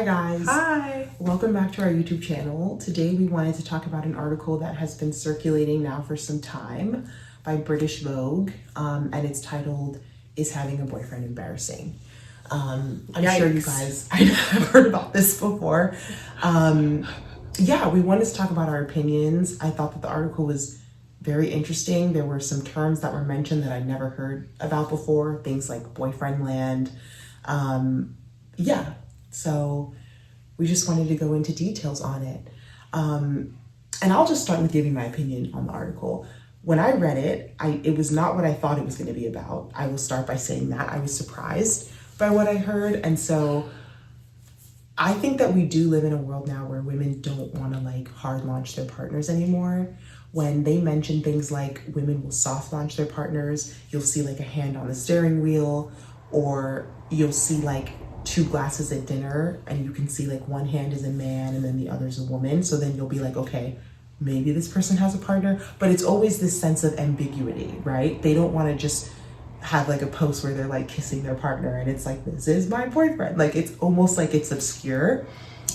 Hi guys. Hi. Welcome back to our YouTube channel. Today we wanted to talk about an article that has been circulating now for some time by British Vogue, and it's titled, "Is Having a Boyfriend Embarrassing?" I'm sure you guys have heard about this before. Yeah, we wanted to talk about our opinions. I thought that the article was very interesting. There were some terms that were mentioned that I'd never heard about before, things like boyfriend land. Yeah, so we just wanted to go into details on it. And I'll just start with giving my opinion on the article. When I read it, it was not what I thought it was going to be about. I will start by saying that I was surprised by what I heard. And so I think that we do live in a world now where women don't want to hard launch their partners anymore. When they mention things like women will soft launch their partners, you'll see a hand on the steering wheel, or you'll see two glasses at dinner and you can see one hand is a man and then the other is a woman. So then you'll be like, okay, maybe this person has a partner, but it's always this sense of ambiguity, right? They don't want to just have a post where they're kissing their partner and it's this is my boyfriend. It's almost it's obscure.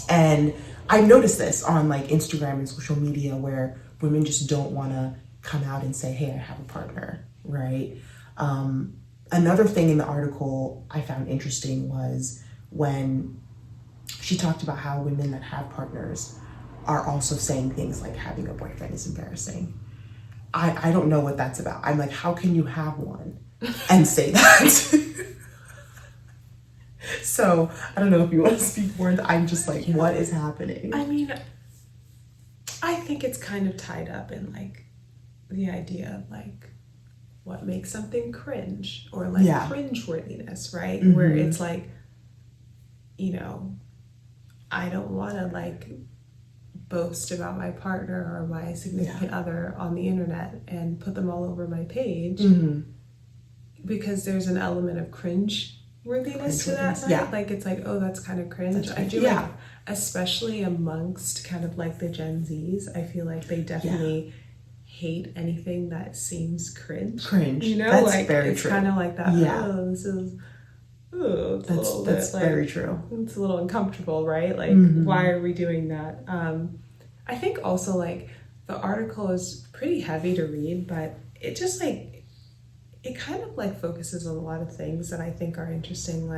And I've noticed this on Instagram and social media where women just don't want to come out and say, hey, I have a partner, right? Another thing in the article I found interesting was when she talked about how women that have partners are also saying things like having a boyfriend is embarrassing. I don't know what that's about. I'm how can you have one and say that? So I don't know if you want to speak more. I'm just what is happening? I mean, I think it's kind of tied up in the idea of what makes something cringe or cringe-worthiness, right? Mm-hmm. Where it's I don't want to boast about my partner or my significant other on the internet and put them all over my page, because there's an element of cringe-worthiness to that, right? Yeah. It's oh, that's kind of cringe. I do especially amongst kind of the Gen Zs, I feel they definitely hate anything that seems cringe. That's very it's true. Kind of that. Yeah. Oh, this is. Oh, that's very true. It's a little uncomfortable, right? Why are we doing that? I think also the article is pretty heavy to read, but it just it kind of focuses on a lot of things that I think are interesting.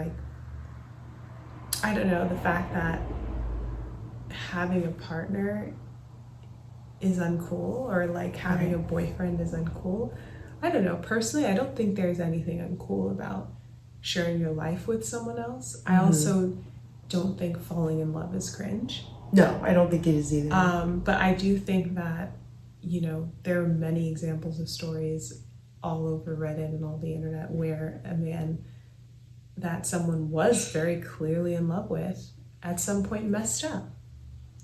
I don't know, the fact that having a partner is uncool, or having a boyfriend is uncool. I don't know, personally I don't think there's anything uncool about sharing your life with someone else. I also don't think falling in love is cringe. No, I don't think it is either. But I do think that there are many examples of stories all over Reddit and all the internet where a man that someone was very clearly in love with at some point messed up,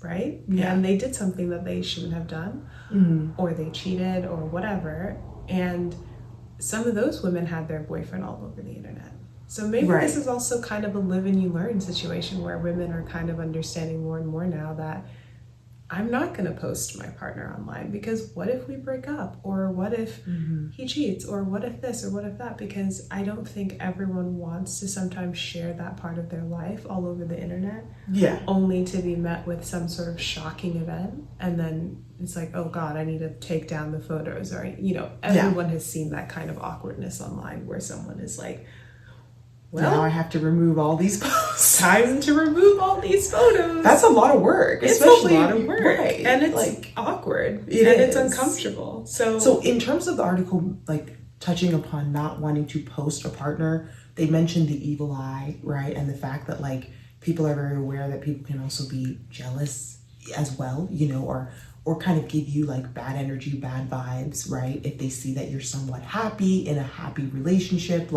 right? Yeah. And they did something that they shouldn't have done, or they cheated or whatever. And some of those women had their boyfriend all over the internet. So maybe this is also kind of a live and you learn situation where women are kind of understanding more and more now that I'm not going to post my partner online, because what if we break up, or what if he cheats, or what if this, or what if that? Because I don't think everyone wants to sometimes share that part of their life all over the internet, only to be met with some sort of shocking event, and then it's oh God, I need to take down the photos, or everyone has seen that kind of awkwardness online where someone is well, now I have to remove all these posts. Time to remove all these photos. That's a lot of work. It's a lot of work. Right. And it's awkward. It's uncomfortable. So in terms of the article, touching upon not wanting to post a partner, they mentioned the evil eye, right? And the fact that people are very aware that people can also be jealous as well, or kind of give you bad energy, bad vibes, right? If they see that you're somewhat happy in a happy relationship,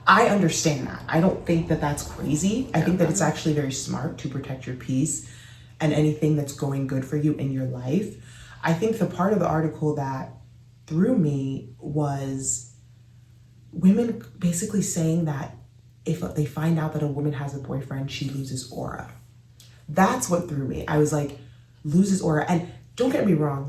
I understand that. I don't think that that's crazy. I think that it's actually very smart to protect your peace and anything that's going good for you in your life. I think the part of the article that threw me was women basically saying that if they find out that a woman has a boyfriend, she loses aura. That's what threw me. I was loses aura. And don't get me wrong,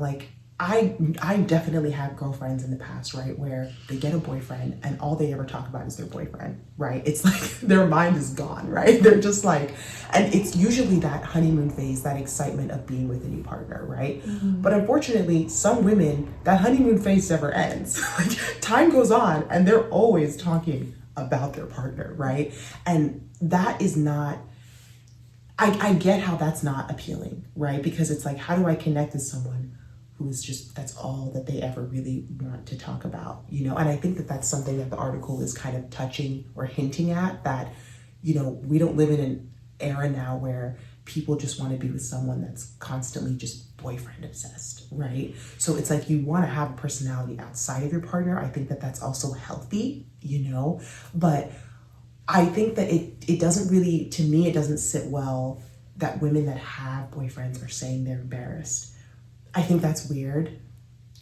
I definitely have girlfriends in the past, right, where they get a boyfriend and all they ever talk about is their boyfriend, right? It's like their mind is gone, right? They're just like, and it's usually that honeymoon phase, that excitement of being with a new partner, right? But unfortunately, some women, that honeymoon phase never ends. Like, time goes on and they're always talking about their partner, right? And that is not, I get how that's not appealing, right? Because it's like, how do I connect with someone who is just, that's all that they ever really want to talk about, you know? And I think that that's something that the article is kind of touching or hinting at, that, you know, we don't live in an era now where people just want to be with someone that's constantly just boyfriend obsessed, right? So it's like, you want to have a personality outside of your partner. I think that that's also healthy, you know? But I think that it doesn't really, to me, it doesn't sit well that women that have boyfriends are saying they're embarrassed. I think that's weird.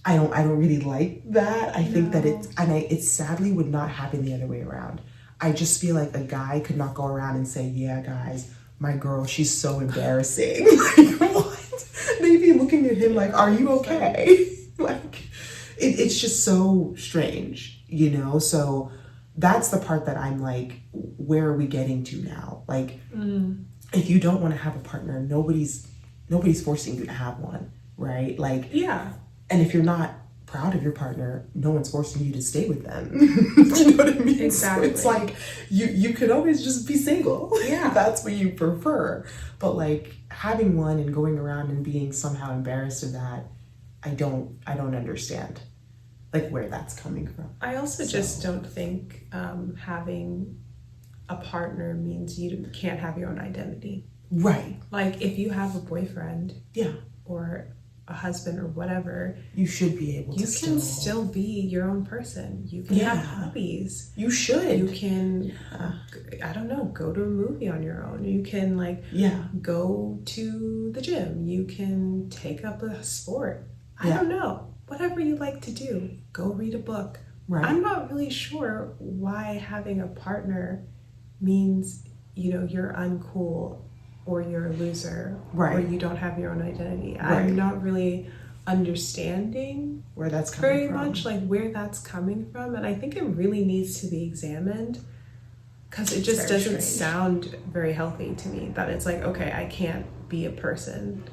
I don't really like that. I think that it sadly would not happen the other way around. I just feel like a guy could not go around and say, yeah, guys, my girl, she's so embarrassing. Like, what? They'd be looking at him like, are you okay? Like, it's just so strange, you know? So that's the part that I'm like, where are we getting to now? Like, if you don't want to have a partner, nobody's forcing you to have one, right? Like, yeah. And if you're not proud of your partner, no one's forcing you to stay with them. You know what I mean? Exactly. So it's like, you could always just be single. Yeah. If that's what you prefer. But like, having one and going around and being somehow embarrassed of that, I don't understand, like, where that's coming from. I also just don't think having a partner means you can't have your own identity. Right. Like, if you have a boyfriend, yeah, or a husband or whatever, you should be able to. You can still be your own person. You can have hobbies. You should. You can, I don't know, go to a movie on your own. You can go to the gym. You can take up a sport. I don't know. Whatever you like to do, go read a book. Right. I'm not really sure why having a partner means, you know, you're uncool or you're a loser, or you don't have your own identity. Right. I'm not really understanding where that's coming very from. much, like, where that's coming from, and I think it really needs to be examined, because it just doesn't sound very healthy to me. That it's like, okay, I can't be a person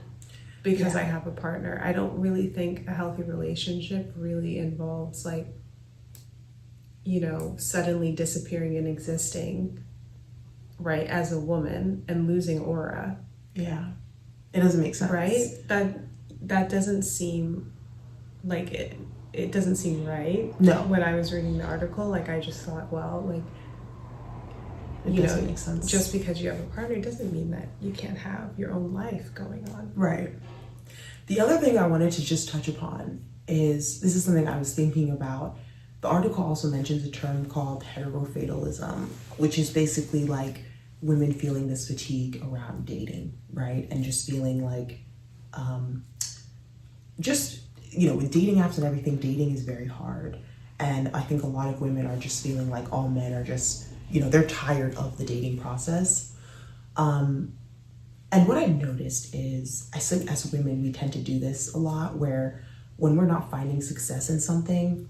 because I have a partner. I don't really think a healthy relationship really involves, like, you know, suddenly disappearing and existing, right, as a woman and losing aura. Yeah. It doesn't make sense. Right? That doesn't seem like it doesn't seem right. No. When I was reading the article, like, I just thought, well, like, it doesn't make sense. Just because you have a partner doesn't mean that you can't have your own life going on. Right. The other thing I wanted to just touch upon is, this is something I was thinking about. The article also mentions a term called heterofatalism, which is basically like women feeling this fatigue around dating, right? And just feeling like, just, you know, with dating apps and everything, dating is very hard. And I think a lot of women are just feeling like all men are just, you know, they're tired of the dating process. And what I've noticed is, I think as women, we tend to do this a lot, where when we're not finding success in something,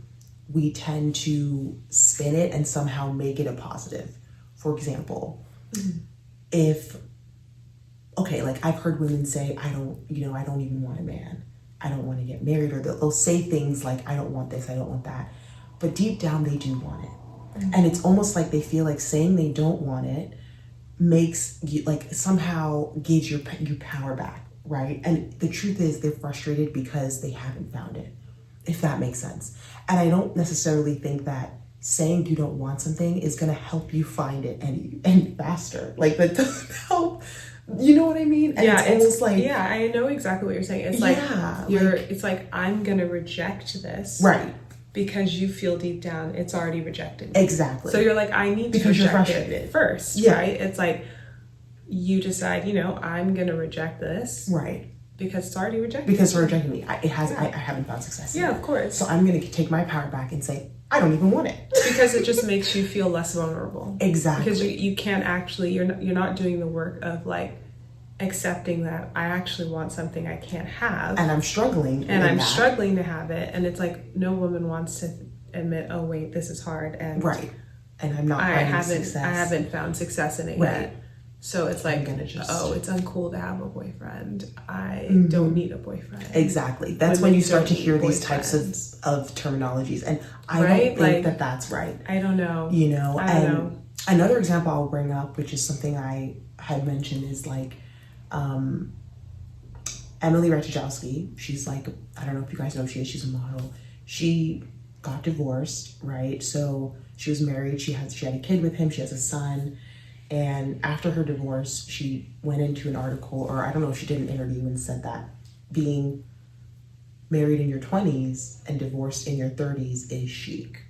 we tend to spin it and somehow make it a positive. For example, like, I've heard women say, I don't even want a man. I don't want to get married, or they'll say things like, I don't want this, I don't want that. But deep down, they do want it. Mm-hmm. And it's almost like they feel like saying they don't want it makes you, like, somehow gives your power back, right? And the truth is, they're frustrated because they haven't found it, if that makes sense. And I don't necessarily think that saying you don't want something is going to help you find it any faster. Like, that doesn't help. You know what I mean? And it's almost like, I know exactly what you're saying. It's like, it's like, I'm going to reject this. Right. Because you feel deep down it's already rejected. Exactly. So you're like, I need to reject it first, right? It's like, you decide, you know, I'm going to reject this. Right. Because it's already rejected. Because it's rejecting me. I haven't found success in it. Yeah, of course. So I'm going to take my power back and say, I don't even want it. Because it just makes you feel less vulnerable. Exactly. Because you can't actually, you're not doing the work of, like, accepting that I actually want something I can't have. And I'm struggling. And I'm struggling to have it. And it's like no woman wants to admit, oh wait, this is hard. And right. And I'm not finding success. I haven't found success in it yet. So it's like, oh, it's uncool to have a boyfriend. I don't need a boyfriend. Exactly. That's when you start to hear these types of terminologies. And I don't think that that's right. I don't know. You know, another example I'll bring up, which is something I had mentioned, is like Emily Ratajkowski. She's like, I don't know if you guys know who she is. She's a model. She got divorced, right? So she was married. She had a kid with him. She has a son. And after her divorce, she went into an article, or I don't know if she did an interview, and said that being married in your 20s and divorced in your 30s is chic.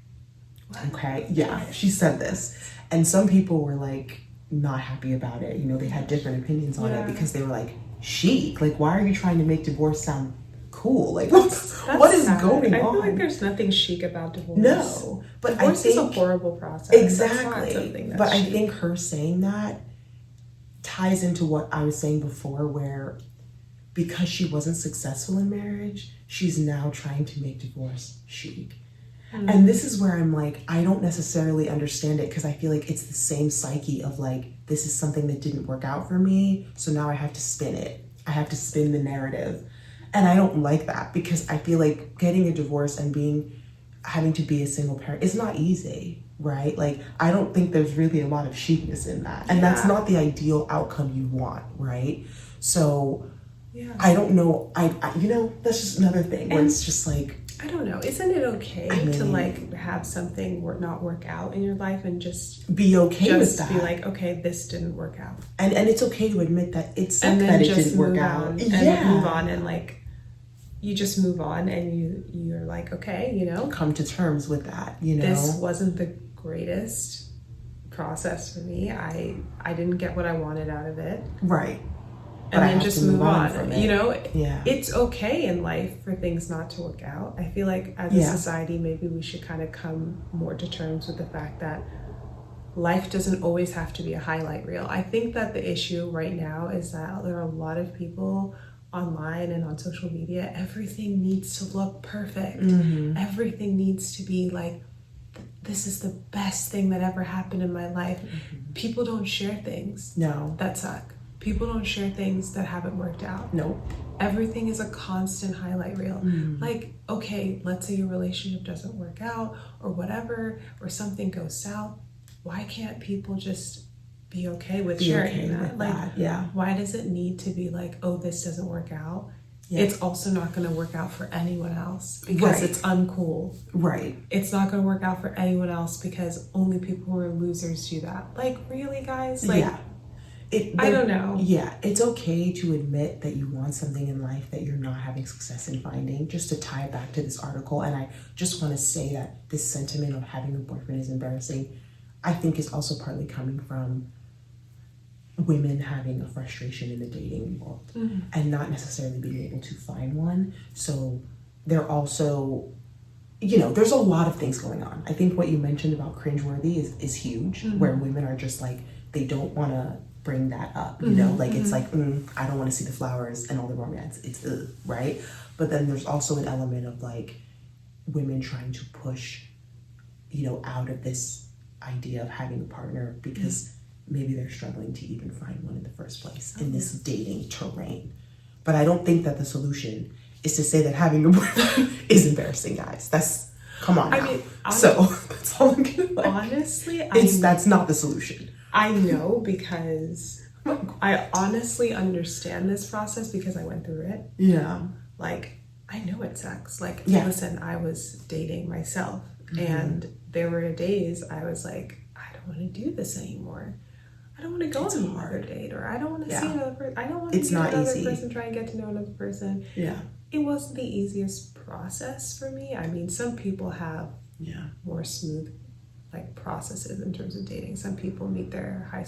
Okay? Yeah, she said this. And some people were like not happy about it. You know, they had different opinions on it because they were like, chic? Like, why are you trying to make divorce sound cool? Like, what is going on? I feel like there's nothing chic about divorce. No, but divorce is a horrible process. Exactly. But I think her saying that ties into what I was saying before, where because she wasn't successful in marriage, she's now trying to make divorce chic. And this is where I'm like, I don't necessarily understand it, because I feel like it's the same psyche of like, this is something that didn't work out for me, so now I have to spin it. I have to spin the narrative. And I don't like that, because I feel like getting a divorce and having to be a single parent is not easy, right? Like, I don't think there's really a lot of chicness in that. And that's not the ideal outcome you want, right? So I don't know. I you know, that's just another thing where it's just like, I don't know. Isn't it okay to like have something not work out in your life and just be okay with that? Be like, okay, this didn't work out. And it's okay to admit that it sucked that it didn't work out. And move on, and like, you just move on, and you're like, okay, you know, come to terms with that. You know, this wasn't the greatest process for me. I didn't get what I wanted out of it. Right. And then just move on from it. You know, yeah. It's okay in life for things not to work out. I feel like as a society, maybe we should kind of come more to terms with the fact that life doesn't always have to be a highlight reel. I think that the issue right now is that there are a lot of people online and on social media. Everything needs to look perfect. Everything needs to be like, this is the best thing that ever happened in my life. People don't share things that suck. People don't share things that haven't worked out. No. Everything is a constant highlight reel. Like, okay, let's say your relationship doesn't work out or whatever, or something goes south. Why can't people just be okay with sharing that? Like, why does it need to be like, oh, this doesn't work out? It's also not going to work out for anyone else because it's uncool. Right. It's not going to work out for anyone else because only people who are losers do that. Like, really, guys? Like, I don't know. Yeah, it's okay to admit that you want something in life that you're not having success in finding, just to tie it back to this article. And I just want to say that this sentiment of having a boyfriend is embarrassing, I think is also partly coming from women having a frustration in the dating world and not necessarily being able to find one. So they're also, you know, there's a lot of things going on. I think what you mentioned about cringeworthy is huge, where women are just like, they don't want to bring that up, you know, like it's like, I don't want to see the flowers and all the romance, it's right? But then there's also an element of like women trying to push, you know, out of this idea of having a partner because maybe they're struggling to even find one in the first place in this dating terrain. But I don't think that the solution is to say that having a boyfriend is embarrassing, guys. That's, come on now. I mean, so that's all I'm gonna like. Honestly, that's not the solution. I know, because I honestly understand this process because I went through it. Yeah. Like, I know it sucks. Like, listen, I was dating myself and there were days I was like, I don't want to do this anymore. I don't want to go on another date, or I don't want to see another person. I don't want to see another person, try and get to know another person. Yeah. It wasn't the easiest process for me. I mean, some people have more smooth like processes in terms of dating. Some people meet their high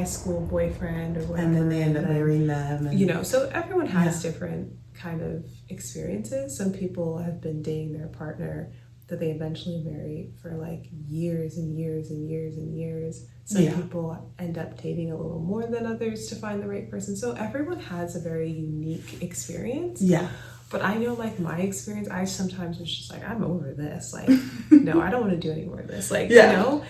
school boyfriend or whatever, and then they end up marrying them, and, you know, so everyone has different kind of experiences. Some people have been dating their partner that they eventually marry for like years and years and years and years. Some people end up dating a little more than others to find the right person. So everyone has a very unique experience. Yeah. But I know, like, my experience, I sometimes was just like, I'm over this. Like, no, I don't want to do any more of this. Like, you know,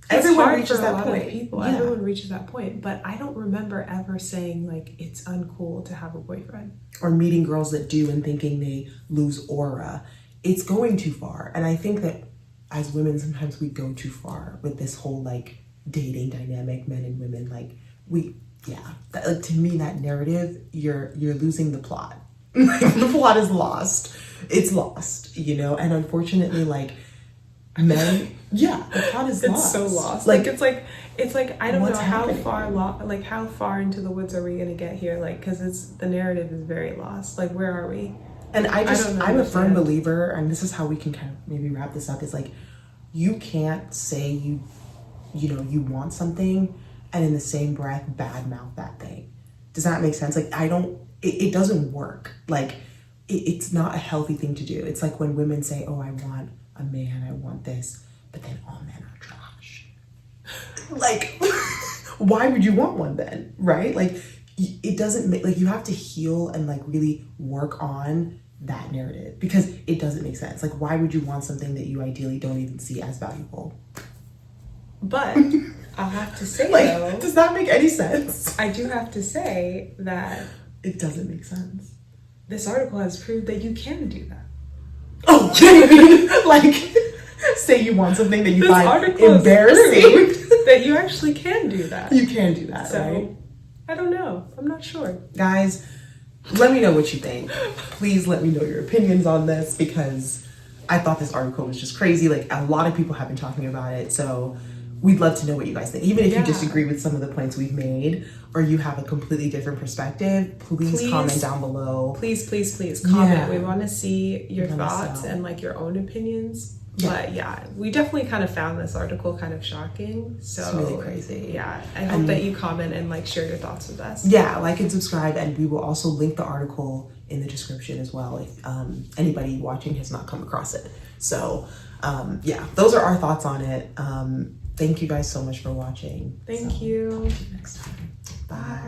everyone reaches that point. People. Everyone reaches that point. But I don't remember ever saying, like, it's uncool to have a boyfriend. Or meeting girls that do and thinking they lose aura. It's going too far. And I think that as women, sometimes we go too far with this whole, like, dating dynamic, men and women. Like, to me, that narrative, you're losing the plot. The plot is lost. It's lost, you know? And unfortunately, like, men, the plot is lost. It's so lost. Like it's like I don't know how far into the woods are we gonna get here? Like, because the narrative is very lost. Like, where are we? And I'm a firm believer, and this is how we can kind of maybe wrap this up, is like, you can't say you want something and in the same breath badmouth that thing. Does that make sense? Like, it doesn't work. Like, it's not a healthy thing to do. It's like when women say, oh, I want a man, I want this, but then all men are trash. Like, why would you want one then, right? Like, it doesn't make, like, you have to heal and, like, really work on that narrative, because it doesn't make sense. Like, why would you want something that you ideally don't even see as valuable? But I'll have to say, like, though, does that make any sense? I do have to say that it doesn't make sense. This article has proved that you can do that. Oh, you mean, like, say you want something that you find embarrassing. That you actually can do that. You can do that, so, right? I don't know. I'm not sure. Guys, let me know what you think. Please let me know your opinions on this, because I thought this article was just crazy. Like, a lot of people have been talking about it, so we'd love to know what you guys think. Even if you disagree with some of the points we've made, or you have a completely different perspective, please comment down below. Please comment. Yeah. We want to see your thoughts and, like, your own opinions. Yeah. But we definitely kind of found this article kind of shocking. So it's really crazy. Yeah. I hope that you comment and, like, share your thoughts with us. Yeah, like and subscribe, and we will also link the article in the description as well if anybody watching has not come across it. So those are our thoughts on it. Thank you guys so much for watching. Thank you. See you next time. Bye.